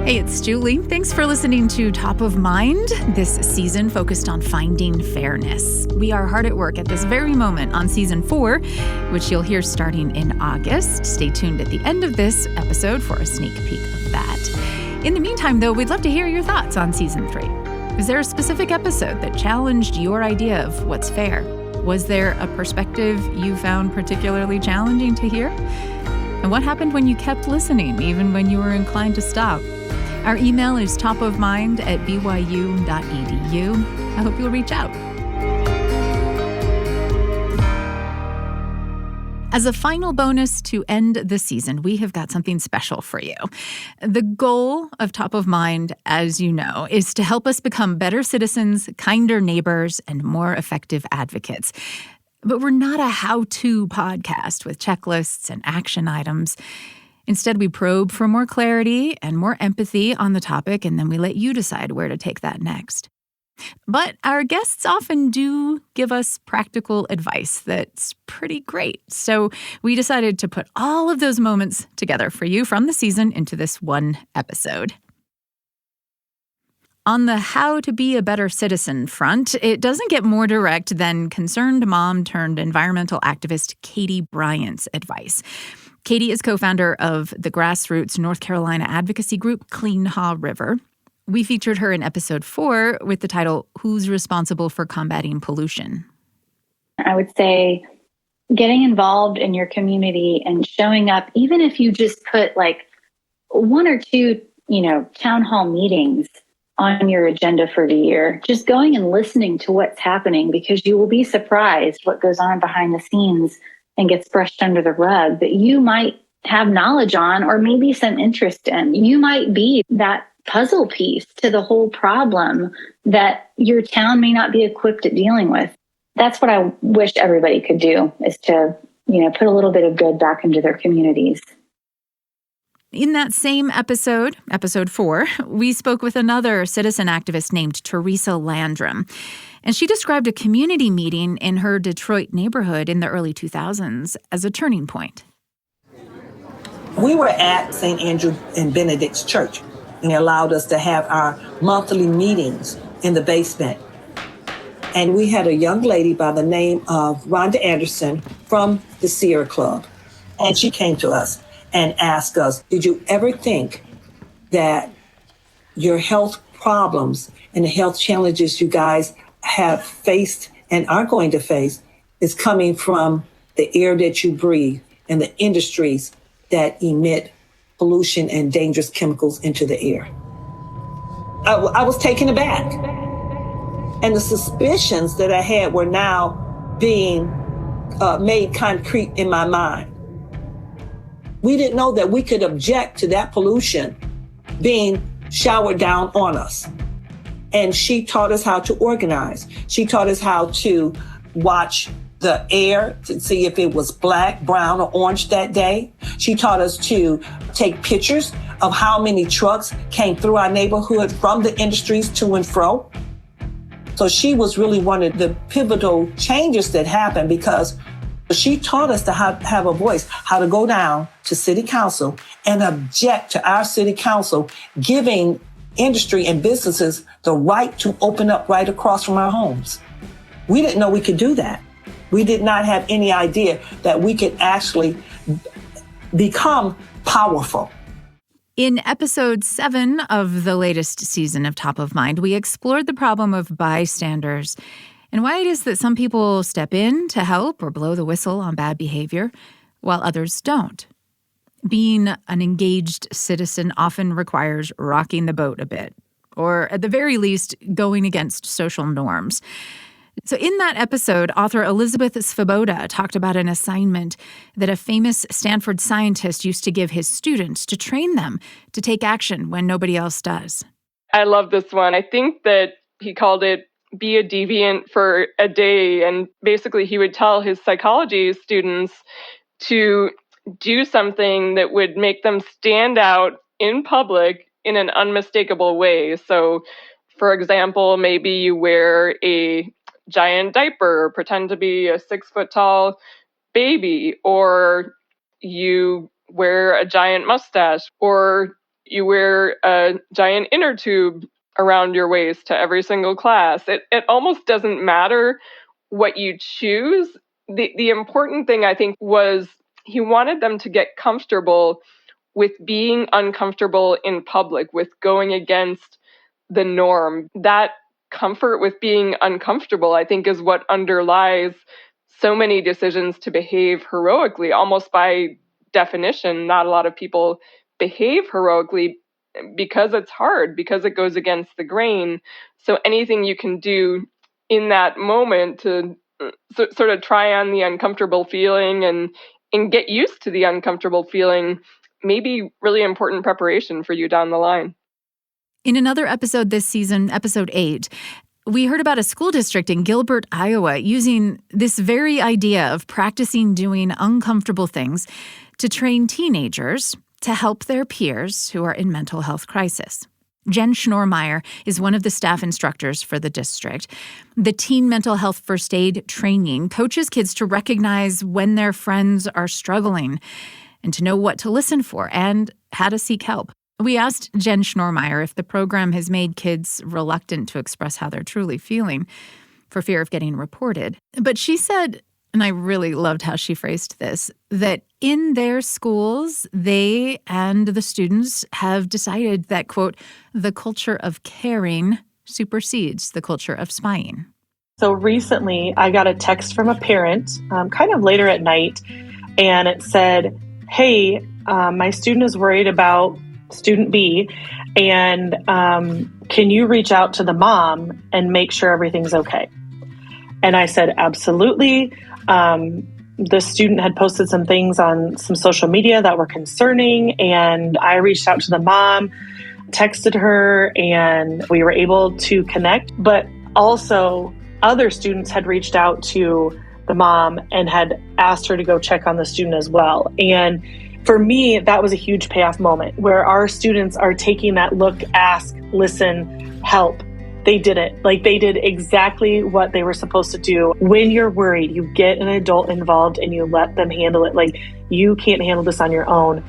Hey, it's Julie. Thanks for listening to Top of Mind, this season focused on finding fairness. We are hard at work at this very moment on Season 4, which you'll hear starting in August. Stay tuned at the end of this episode for a sneak peek of that. In the meantime, though, we'd love to hear your thoughts on Season 3. Is there a specific episode that challenged your idea of what's fair? Was there a perspective you found particularly challenging to hear? And what happened when you kept listening, even when you were inclined to stop? Our email is topofmind@byu.edu. I hope you'll reach out. As a final bonus to end the season, we have got something special for you. The goal of Top of Mind, as you know, is to help us become better citizens, kinder neighbors, and more effective advocates. But we're not a how-to podcast with checklists and action items. Instead, we probe for more clarity and more empathy on the topic, and then we let you decide where to take that next. But our guests often do give us practical advice that's pretty great. So we decided to put all of those moments together for you from the season into this one episode. On the how to be a better citizen front, it doesn't get more direct than concerned mom turned environmental activist Katie Bryant's advice. Katie is co-founder of the grassroots North Carolina advocacy group Clean Haw River. We featured her in episode 4 with the title, Who's Responsible for Combating Pollution? I would say getting involved in your community and showing up, even if you just put like one or two, town hall meetings on your agenda for the year, just going and listening to what's happening, because you will be surprised what goes on behind the scenes and gets brushed under the rug that you might have knowledge on or maybe some interest in. You might be that puzzle piece to the whole problem that your town may not be equipped at dealing with. That's what I wish everybody could do, is to, put a little bit of good back into their communities. In that same episode 4, we spoke with another citizen activist named Teresa Landrum. And she described a community meeting in her Detroit neighborhood in the early 2000s as a turning point. We were at St. Andrew and Benedict's Church, and it allowed us to have our monthly meetings in the basement. And we had a young lady by the name of Rhonda Anderson from the Sierra Club. And she came to us and asked us, did you ever think that your health problems and the health challenges you guys have faced and are going to face is coming from the air that you breathe and the industries that emit pollution and dangerous chemicals into the air? I was taken aback. And the suspicions that I had were now being made concrete in my mind. We didn't know that we could object to that pollution being showered down on us. And she taught us how to organize. She taught us how to watch the air to see if it was black, brown, or orange that day. She taught us to take pictures of how many trucks came through our neighborhood from the industries to and fro. So she was really one of the pivotal changes that happened, because she taught us to have a voice, how to go down to city council and object to our city council giving industry and businesses the right to open up right across from our homes. We didn't know we could do that. We did not have any idea that we could actually become powerful. In episode 7 of the latest season of Top of Mind, we explored the problem of bystanders and why it is that some people step in to help or blow the whistle on bad behavior, while others don't. Being an engaged citizen often requires rocking the boat a bit, or at the very least, going against social norms. So in that episode, author Elizabeth Svoboda talked about an assignment that a famous Stanford scientist used to give his students to train them to take action when nobody else does. I love this one. I think that he called it Be a Deviant for a Day. And basically he would tell his psychology students to do something that would make them stand out in public in an unmistakable way. So, for example, maybe you wear a giant diaper, or pretend to be a 6-foot-tall baby, or you wear a giant mustache, or you wear a giant inner tube around your waist to every single class. It almost doesn't matter what you choose. The important thing, I think, was he wanted them to get comfortable with being uncomfortable in public, with going against the norm. That comfort with being uncomfortable, I think, is what underlies so many decisions to behave heroically. Almost by definition, not a lot of people behave heroically because it's hard, because it goes against the grain. So anything you can do in that moment to sort of try on the uncomfortable feeling and get used to the uncomfortable feeling may be really important preparation for you down the line. In another episode this season, episode 8, we heard about a school district in Gilbert, Iowa, using this very idea of practicing doing uncomfortable things to train teenagers to help their peers who are in mental health crisis. Jen Schnormeyer is one of the staff instructors for the district. The teen mental health first aid training coaches kids to recognize when their friends are struggling and to know what to listen for and how to seek help. We asked Jen Schnormeyer if the program has made kids reluctant to express how they're truly feeling for fear of getting reported. But she said, and I really loved how she phrased this, that in their schools, they and the students have decided that, quote, the culture of caring supersedes the culture of spying. So recently, I got a text from a parent, kind of later at night, and it said, hey, my student is worried about student B, and can you reach out to the mom and make sure everything's okay? And I said, absolutely. The student had posted some things on some social media that were concerning, and I reached out to the mom, texted her, and we were able to connect. But also, other students had reached out to the mom and had asked her to go check on the student as well. And for me, that was a huge payoff moment where our students are taking that look, ask, listen, help. They did it. Like, they did exactly what they were supposed to do. When you're worried, you get an adult involved and you let them handle it. Like, you can't handle this on your own.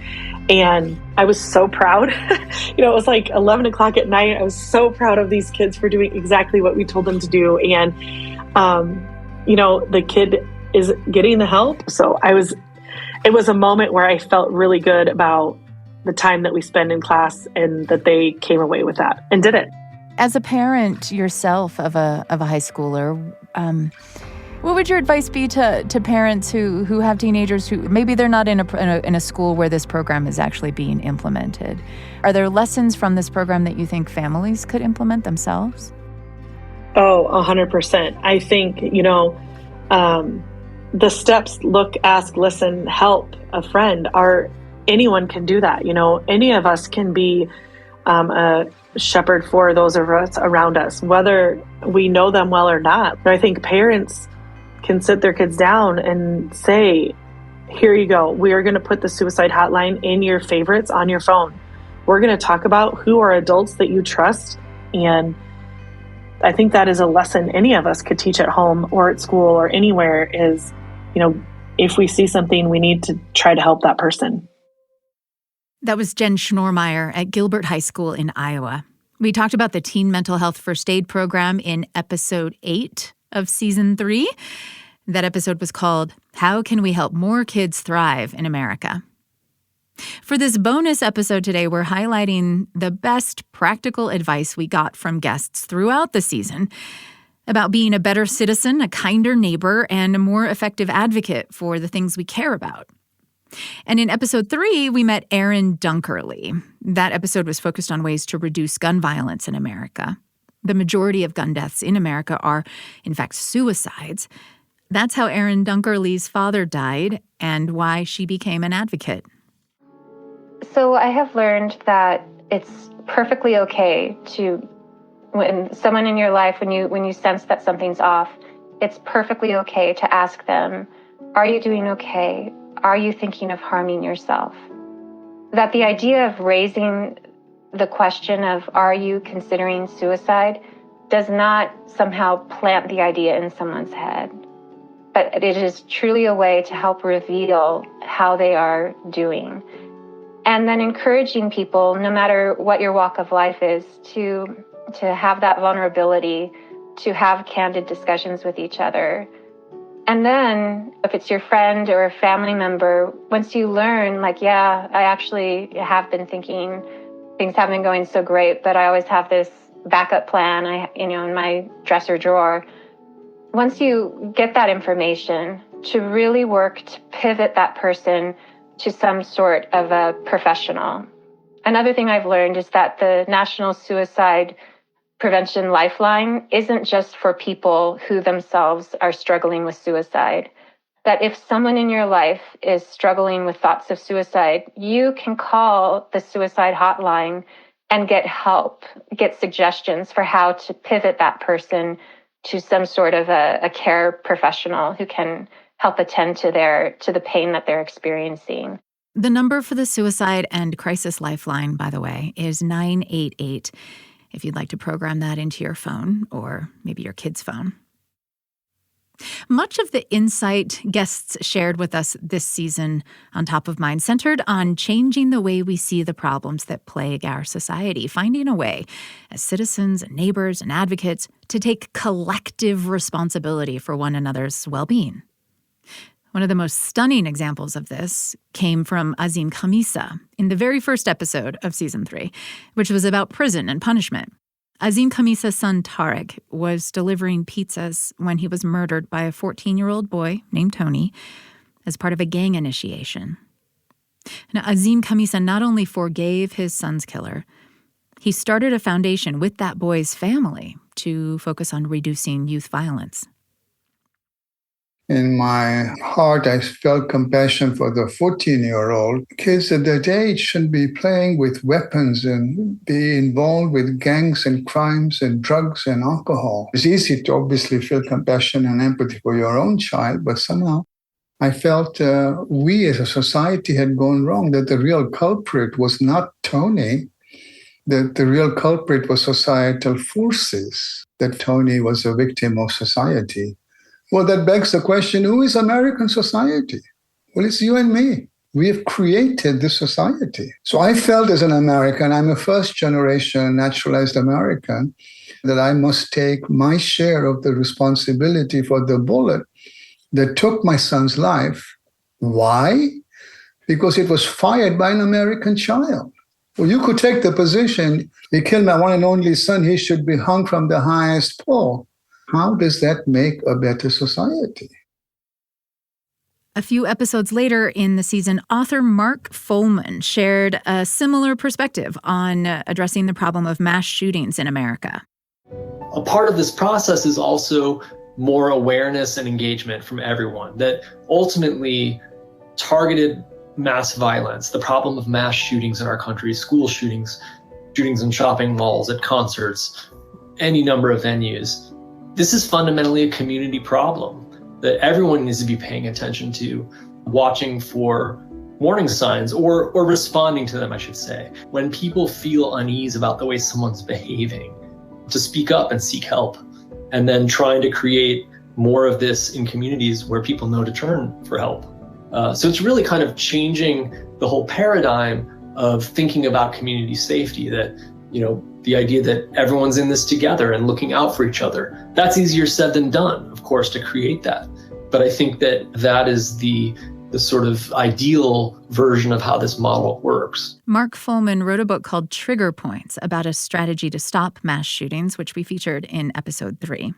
And I was so proud. It was like 11 o'clock at night. I was so proud of these kids for doing exactly what we told them to do. And, the kid is getting the help. So it was a moment where I felt really good about the time that we spend in class and that they came away with that and did it. As a parent yourself of a high schooler, what would your advice be to parents who have teenagers who maybe they're not in a school where this program is actually being implemented? Are there lessons from this program that you think families could implement themselves? Oh, 100%. I think, the steps, look, ask, listen, help, a friend, anyone can do that. Any of us can be a shepherd for those of us around us, whether we know them well or not. I think parents can sit their kids down and say, here you go. We are going to put the suicide hotline in your favorites on your phone. We're going to talk about who are adults that you trust. And I think that is a lesson any of us could teach at home or at school or anywhere is, if we see something, we need to try to help that person. That was Jen Schnormeyer at Gilbert High School in Iowa. We talked about the Teen Mental Health First Aid Program in episode 8 of season 3. That episode was called, How Can We Help More Kids Thrive in America? For this bonus episode today, we're highlighting the best practical advice we got from guests throughout the season about being a better citizen, a kinder neighbor, and a more effective advocate for the things we care about. And in episode 3, we met Erin Dunkerley. That episode was focused on ways to reduce gun violence in America. The majority of gun deaths in America are, in fact, suicides. That's how Erin Dunkerley's father died and why she became an advocate. So I have learned that it's perfectly okay to, when someone in your life, when you sense that something's off, it's perfectly okay to ask them, are you doing okay? Are you thinking of harming yourself? That the idea of raising the question of, are you considering suicide, does not somehow plant the idea in someone's head. But it is truly a way to help reveal how they are doing. And then encouraging people, no matter what your walk of life is, to have that vulnerability, to have candid discussions with each other. And then if it's your friend or a family member, once you learn, like, yeah, I actually have been thinking things haven't been going so great, but I always have this backup plan, in my dresser drawer. Once you get that information, to really work to pivot that person to some sort of a professional. Another thing I've learned is that the National Suicide Prevention Lifeline isn't just for people who themselves are struggling with suicide. That if someone in your life is struggling with thoughts of suicide, you can call the suicide hotline and get help, get suggestions for how to pivot that person to some sort of a care professional who can help attend to the pain that they're experiencing. The number for the Suicide and Crisis Lifeline, by the way, is 988, if you'd like to program that into your phone or maybe your kid's phone. Much of the insight guests shared with us this season on Top of Mind centered on changing the way we see the problems that plague our society, finding a way as citizens and neighbors and advocates to take collective responsibility for one another's well-being. One of the most stunning examples of this came from Azim Khamisa in the very first episode of Season 3, which was about prison and punishment. Azim Khamisa's son Tariq was delivering pizzas when he was murdered by a 14-year-old boy named Tony as part of a gang initiation. Now, Azim Khamisa not only forgave his son's killer, he started a foundation with that boy's family to focus on reducing youth violence. In my heart, I felt compassion for the 14-year-old. Kids at that age shouldn't be playing with weapons and be involved with gangs and crimes and drugs and alcohol. It's easy to obviously feel compassion and empathy for your own child, but somehow I felt we as a society had gone wrong, that the real culprit was not Tony, that the real culprit was societal forces, that Tony was a victim of society. Well, that begs the question, who is American society? Well, it's you and me. We have created this society. So I felt as an American, I'm a first-generation naturalized American, that I must take my share of the responsibility for the bullet that took my son's life. Why? Because it was fired by an American child. Well, you could take the position, he killed my one and only son, he should be hung from the highest pole. How does that make a better society? A few episodes later in the season, author Mark Folman shared a similar perspective on addressing the problem of mass shootings in America. A part of this process is also more awareness and engagement from everyone, that ultimately targeted mass violence, the problem of mass shootings in our country, school shootings, shootings in shopping malls, at concerts, any number of venues. This is fundamentally a community problem that everyone needs to be paying attention to, watching for warning signs or responding to them, I should say. When people feel unease about the way someone's behaving, to speak up and seek help, and then trying to create more of this in communities where people know to turn for help. So it's really kind of changing the whole paradigm of thinking about community safety, that, the idea that everyone's in this together and looking out for each other. That's easier said than done, of course, to create that. But I think that is the sort of ideal version of how this model works. Mark Folman wrote a book called Trigger Points about a strategy to stop mass shootings, which we featured in episode 3.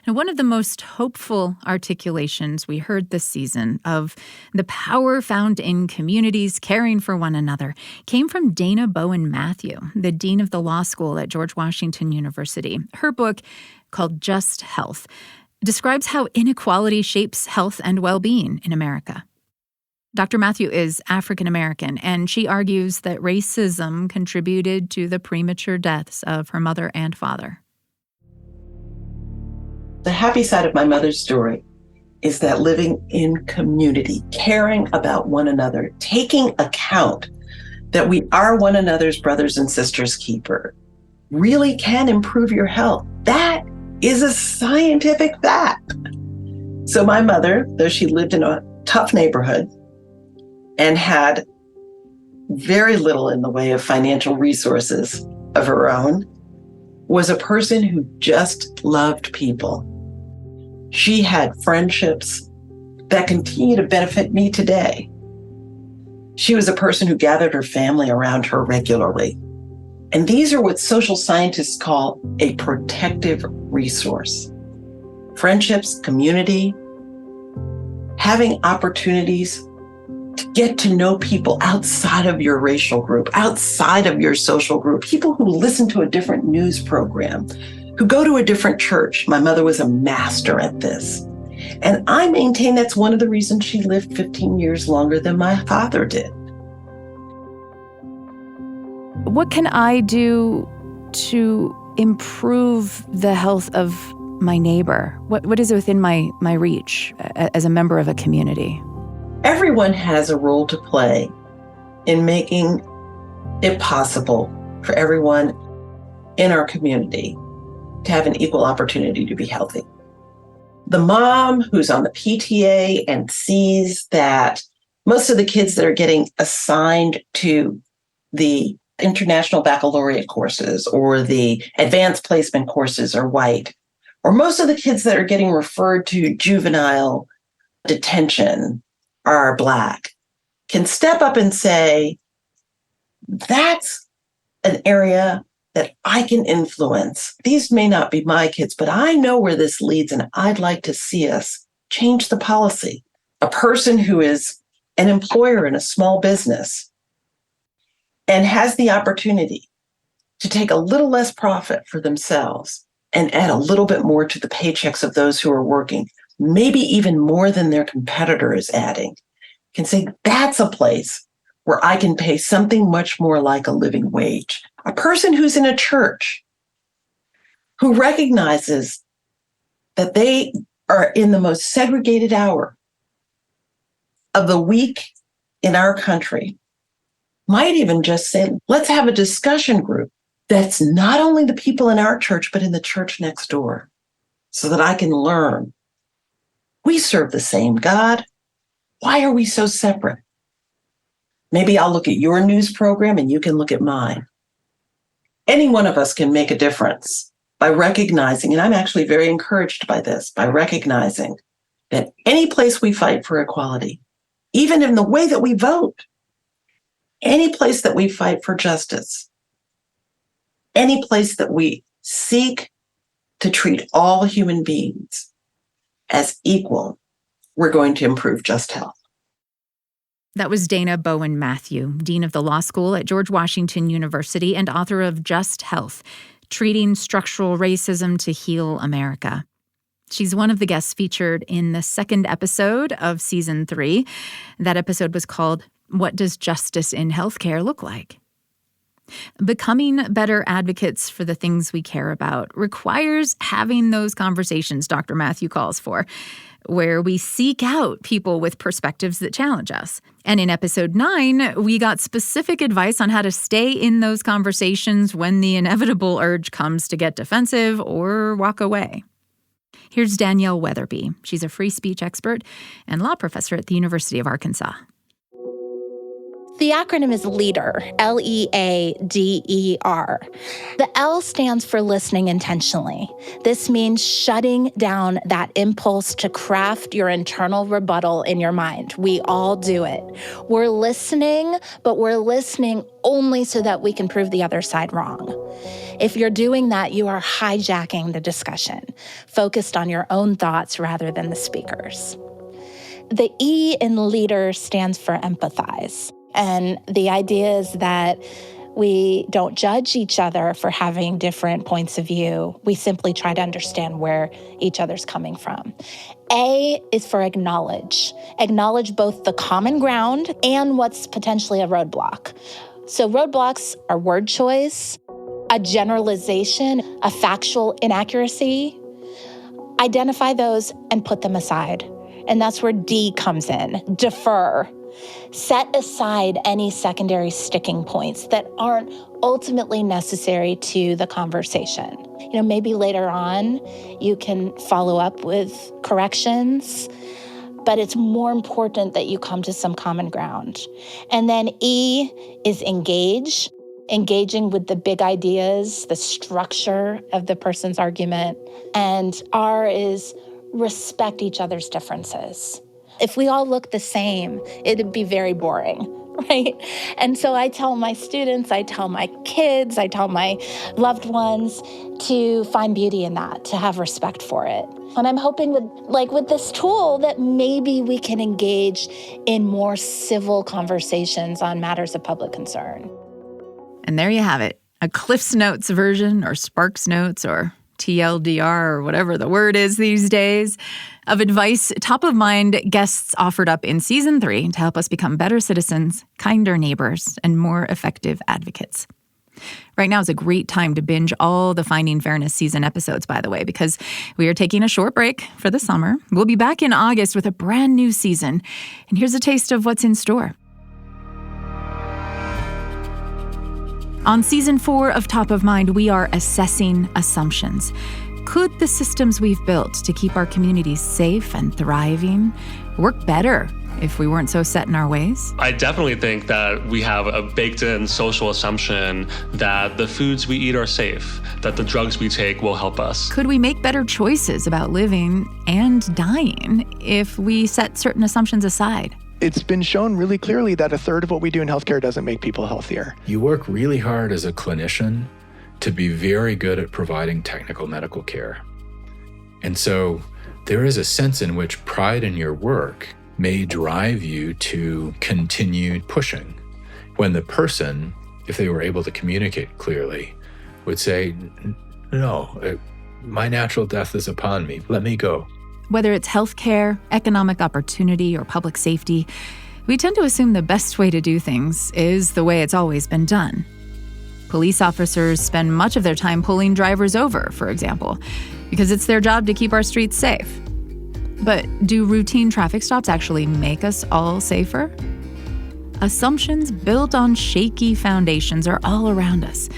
Now, one of the most hopeful articulations we heard this season of the power found in communities caring for one another came from Dana Bowen Matthew, the dean of the law school at George Washington University. Her book, called Just Health, describes how inequality shapes health and well-being in America. Dr. Matthew is African American, and she argues that racism contributed to the premature deaths of her mother and father. The happy side of my mother's story is that living in community, caring about one another, taking account that we are one another's brothers and sisters keeper, really can improve your health. That is a scientific fact. So my mother, though she lived in a tough neighborhood and had very little in the way of financial resources of her own, was a person who just loved people. She had friendships that continue to benefit me today. She was a person who gathered her family around her regularly. And these are what social scientists call a protective resource. Friendships, community, having opportunities to get to know people outside of your racial group, outside of your social group, people who listen to a different news program, who go to a different church. My mother was a master at this. And I maintain that's one of the reasons she lived 15 years longer than my father did. What can I do to improve the health of my neighbor? What is within my reach as a member of a community? Everyone has a role to play in making it possible for everyone in our community to have an equal opportunity to be healthy. The mom who's on the PTA and sees that most of the kids that are getting assigned to the international baccalaureate courses or the advanced placement courses are white, or most of the kids that are getting referred to juvenile detention are Black, can step up and say, that's an area that I can influence. These may not be my kids, but I know where this leads, and I'd like to see us change the policy. A person who is an employer in a small business and has the opportunity to take a little less profit for themselves and add a little bit more to the paychecks of those who are working, maybe even more than their competitor is adding, can say, that's a place where I can pay something much more like a living wage. A person who's in a church who recognizes that they are in the most segregated hour of the week in our country might even just say, let's have a discussion group that's not only the people in our church, but in the church next door, so that I can learn. We serve the same God. Why are we so separate? Maybe I'll look at your news program and you can look at mine. Any one of us can make a difference by recognizing, and I'm actually very encouraged by this, by recognizing that any place we fight for equality, even in the way that we vote, any place that we fight for justice, any place that we seek to treat all human beings as equal, we're going to improve just health. That was Dana Bowen Matthew, Dean of the Law School at George Washington University and author of Just Health, Treating Structural Racism to Heal America. She's one of the guests featured in the second episode of Season 3. That episode was called, What Does Justice in Healthcare Look Like? Becoming better advocates for the things we care about requires having those conversations Dr. Matthew calls for, where we seek out people with perspectives that challenge us. And in episode 9, we got specific advice on how to stay in those conversations when the inevitable urge comes to get defensive or walk away. Here's Danielle Weatherby. She's a free speech expert and law professor at the University of Arkansas. The acronym is LEADER, L-E-A-D-E-R. The L stands for listening intentionally. This means shutting down that impulse to craft your internal rebuttal in your mind. We all do it. We're listening, but we're listening only so that we can prove the other side wrong. If you're doing that, you are hijacking the discussion, focused on your own thoughts rather than the speaker's. The E in LEADER stands for empathize. And the idea is that we don't judge each other for having different points of view. We simply try to understand where each other's coming from. A is for acknowledge. Acknowledge both the common ground and what's potentially a roadblock. So roadblocks are word choice, a generalization, a factual inaccuracy. Identify those and put them aside. And that's where D comes in, defer. Set aside any secondary sticking points that aren't ultimately necessary to the conversation. Maybe later on you can follow up with corrections, but it's more important that you come to some common ground. And then E is engage, engaging with the big ideas, the structure of the person's argument. And R is respect each other's differences. If we all look the same, it'd be very boring, right? And so I tell my students, I tell my kids, I tell my loved ones to find beauty in that, to have respect for it. And I'm hoping with this tool that maybe we can engage in more civil conversations on matters of public concern. And there you have it, a Cliff's Notes version, or Sparks Notes, or TLDR, or whatever the word is these days, of advice Top of Mind guests offered up in Season 3 to help us become better citizens, kinder neighbors, and more effective advocates. Right now is a great time to binge all the Finding Fairness season episodes, by the way, because we are taking a short break for the summer. We'll be back in August with a brand new season. And here's a taste of what's in store. On Season 4 of Top of Mind, we are assessing assumptions. Could the systems we've built to keep our communities safe and thriving work better if we weren't so set in our ways? I definitely think that we have a baked-in social assumption that the foods we eat are safe, that the drugs we take will help us. Could we make better choices about living and dying if we set certain assumptions aside? It's been shown really clearly that a third of what we do in healthcare doesn't make people healthier. You work really hard as a clinician to be very good at providing technical medical care. And so there is a sense in which pride in your work may drive you to continue pushing. When the person, if they were able to communicate clearly, would say, no, my natural death is upon me, let me go. Whether it's healthcare, economic opportunity, or public safety, we tend to assume the best way to do things is the way it's always been done. Police officers spend much of their time pulling drivers over, for example, because it's their job to keep our streets safe. But do routine traffic stops actually make us all safer? Assumptions built on shaky foundations are all around us,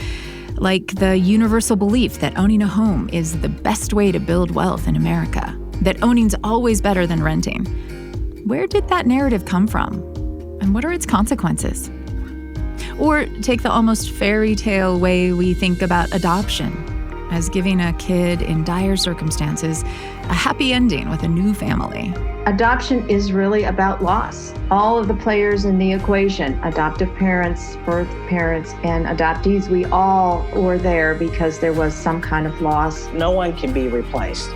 like the universal belief that owning a home is the best way to build wealth in America, that owning's always better than renting. Where did that narrative come from? And what are its consequences? Or take the almost fairy tale way we think about adoption, as giving a kid in dire circumstances a happy ending with a new family. Adoption is really about loss. All of the players in the equation, adoptive parents, birth parents, and adoptees, we all were there because there was some kind of loss. No one can be replaced,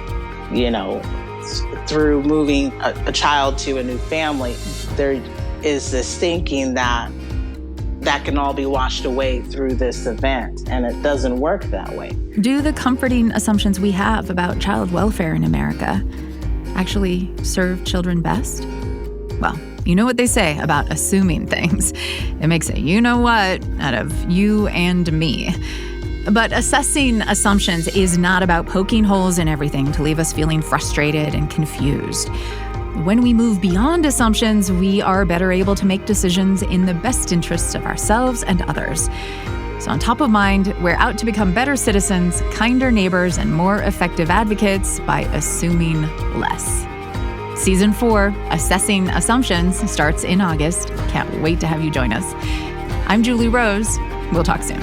through moving a child to a new family. There is this thinking that can all be washed away through this event, and it doesn't work that way. Do the comforting assumptions we have about child welfare in America actually serve children best? Well, you know what they say about assuming things. It makes a you-know-what out of you and me. But assessing assumptions is not about poking holes in everything to leave us feeling frustrated and confused. When we move beyond assumptions, we are better able to make decisions in the best interests of ourselves and others. So on Top of Mind, we're out to become better citizens, kinder neighbors, and more effective advocates by assuming less. Season 4, Assessing Assumptions, starts in August. Can't wait to have you join us. I'm Julie Rose. We'll talk soon.